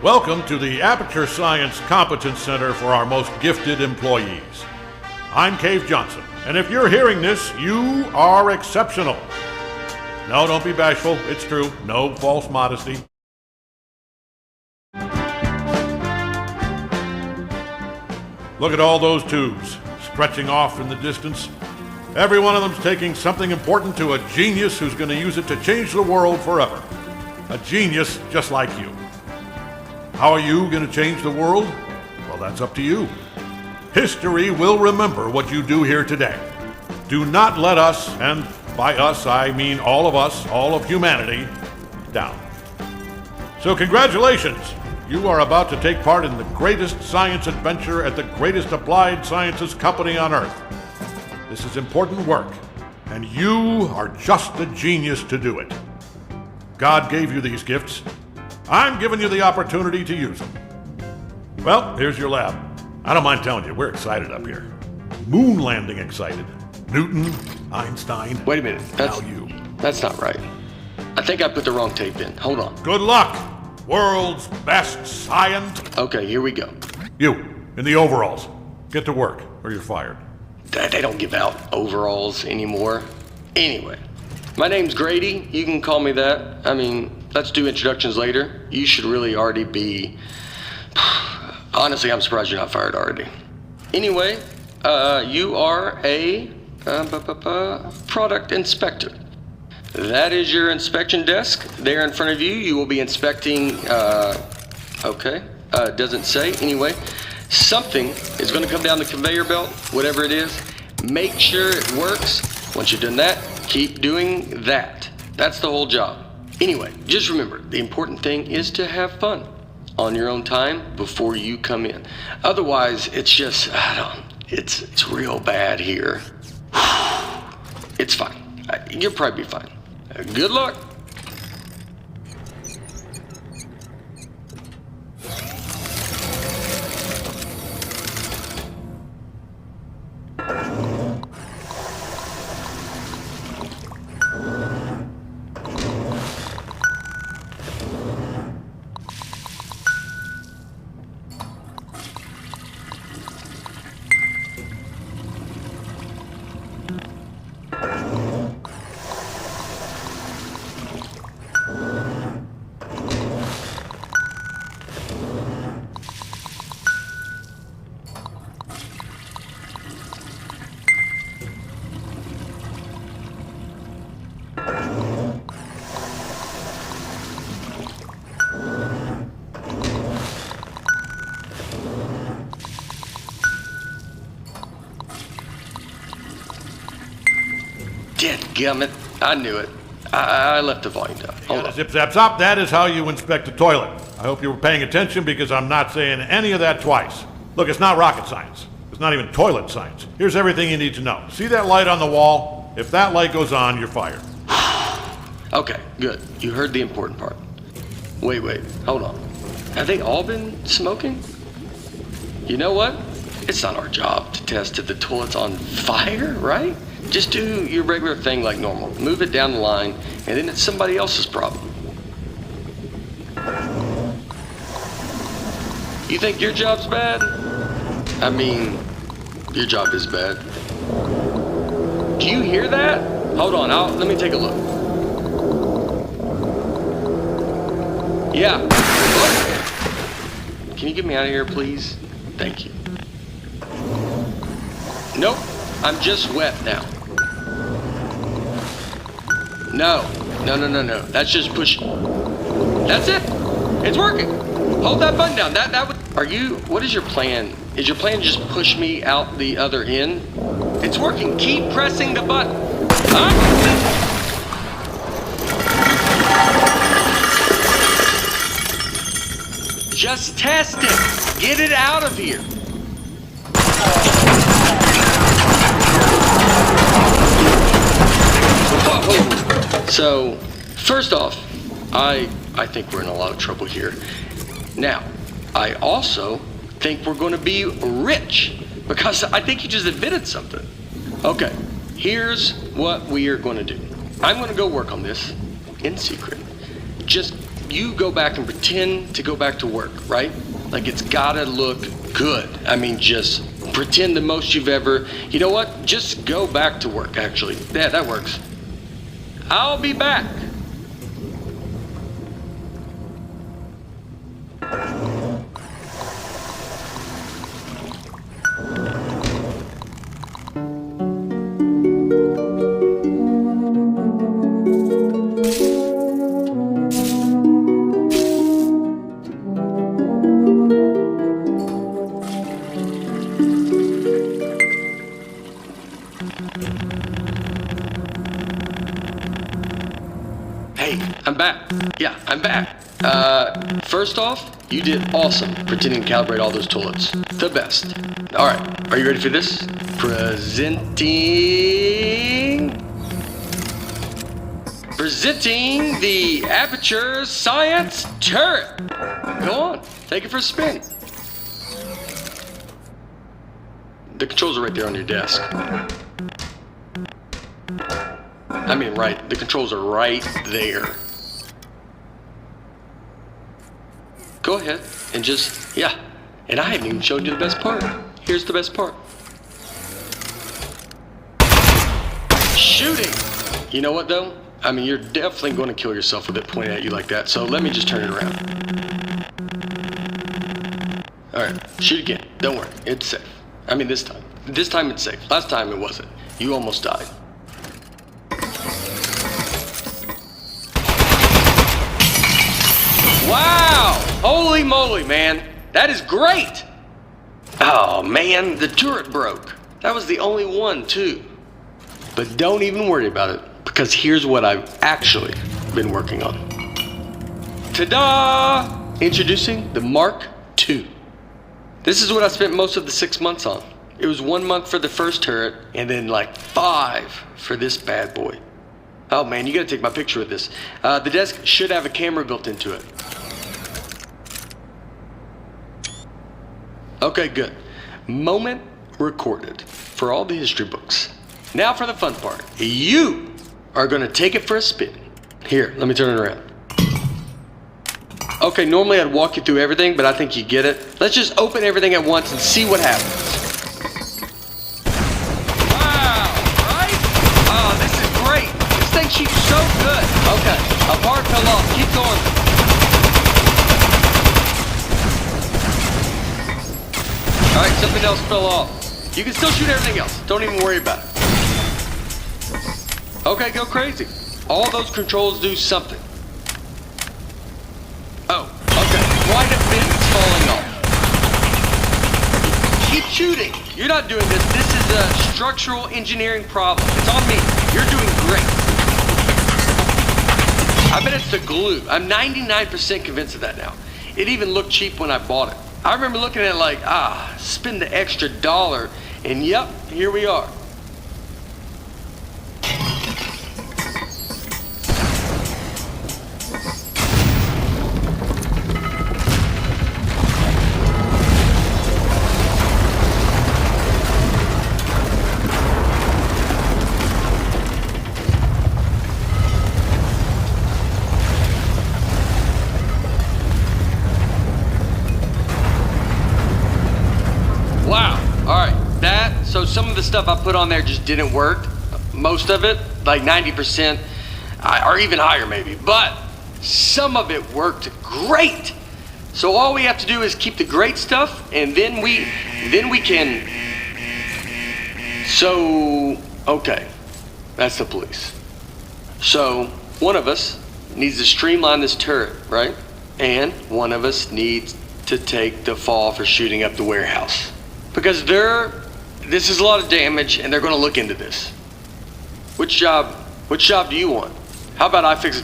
Welcome to the Aperture Science Competence Center for our most gifted employees. I'm Cave Johnson, and if you're hearing this, you are exceptional. No, don't be bashful. It's true. No false modesty. Look at all those tubes stretching off in the distance. Every one of them's taking something important to a genius who's going to use it to change the world forever. A genius just like you. How are you going to change the world? Well, that's up to you. History will remember what you do here today. Do not let us, and by us I mean all of us, all of humanity, down. So congratulations! You are about to take part in the greatest science adventure at the greatest applied sciences company on Earth. This is important work, and you are just the genius to do it. God gave you these gifts. I'm giving you the opportunity to use them. Well, here's your lab. I don't mind telling you, we're excited up here. Moon landing excited. Newton, Einstein. Wait a minute. That's not right. I think I put the wrong tape in. Hold on. Good luck, world's best scientist. Okay, here we go. You, in the overalls. Get to work, or you're fired. They don't give out overalls anymore. Anyway, my name's Grady. You can call me that. I mean, let's do introductions later. You should really already be... Honestly, I'm surprised you're not fired already. Anyway, you are a product inspector. That is your inspection desk. There in front of you, you will be inspecting, doesn't say. Anyway, something is going to come down the conveyor belt, whatever it is. Make sure it works. Once you've done that, keep doing that. That's the whole job. Anyway, just remember, the important thing is to have fun on your own time before you come in. Otherwise, it's just, it's real bad here. It's fine. You'll probably be fine. Good luck. Dadgummit, I knew it. I left the volume down. Hold on. Zip, zap, zop. That is how you inspect a toilet. I hope you were paying attention because I'm not saying any of that twice. Look, it's not rocket science. It's not even toilet science. Here's everything you need to know. See that light on the wall? If that light goes on, you're fired. Okay, good. You heard the important part. Wait, hold on. Have they all been smoking? You know what? It's not our job to test if the toilet's on fire, right? Just do your regular thing like normal. Move it down the line, and then it's somebody else's problem. You think your job's bad? I mean, your job is bad. Do you hear that? Hold on, let me take a look. Yeah. What? Can you get me out of here, please? Thank you. Nope, I'm just wet now. No. That's just push. That's it. It's working. Hold that button down. That would. What is your plan? Is your plan to just push me out the other end? It's working. Keep pressing the button. Huh? Just test it. Get it out of here. So, first off, I think we're in a lot of trouble here. Now, I also think we're going to be rich because I think you just admitted something. Okay, here's what we are going to do. I'm going to go work on this in secret. Just you go back and pretend to go back to work, right? Like it's gotta look good. I mean, just pretend the most you've ever, you know what? Just go back to work, actually. Yeah, that works. I'll be back. Hey, I'm back. Yeah, I'm back. First off, you did awesome pretending to calibrate all those toilets. The best. All right, are you ready for this? Presenting the Aperture Science Turret. Go on, take it for a spin. The controls are right there on your desk. I mean, right, the controls are right there. Go ahead and just, yeah. And I haven't even showed you the best part. Here's the best part. Shooting! You know what though? I mean, you're definitely going to kill yourself with it pointed at you like that, so let me just turn it around. Alright, shoot again. Don't worry, it's safe. I mean, this time. This time it's safe. Last time it wasn't. You almost died. Wow! Holy moly, man. That is great! Oh, man, the turret broke. That was the only one, too. But don't even worry about it, because here's what I've actually been working on. Ta-da! Introducing the Mark II. This is what I spent most of the 6 months on. It was 1 month for the first turret, and then like 5 for this bad boy. Oh man, you gotta take my picture with this. The desk should have a camera built into it. Okay, good. Moment recorded for all the history books. Now for the fun part. You are gonna take it for a spin. Here, let me turn it around. Okay, normally I'd walk you through everything, but I think you get it. Let's just open everything at once and see what happens. Wow, right? Oh, this is great. This thing shoots so good. Okay, a part fell off. Keep going. All right, something else fell off. You can still shoot everything else. Don't even worry about it. Okay, go crazy. All those controls do something. Oh, okay. Quite a bit is falling off. Keep shooting. You're not doing this. This is a structural engineering problem. It's on me. You're doing great. I bet it's the glue. I'm 99% convinced of that now. It even looked cheap when I bought it. I remember looking at it like, spend the extra $1, and yep, here we are. Wow, all right, so some of the stuff I put on there just didn't work. Most of it, like 90%, or even higher maybe, but some of it worked great. So all we have to do is keep the great stuff, and then we can, so, okay, that's the police. So one of us needs to streamline this turret, right? And one of us needs to take the fall for shooting up the warehouse. Because this is a lot of damage, and they're gonna look into this. Which job do you want? How about I fix it?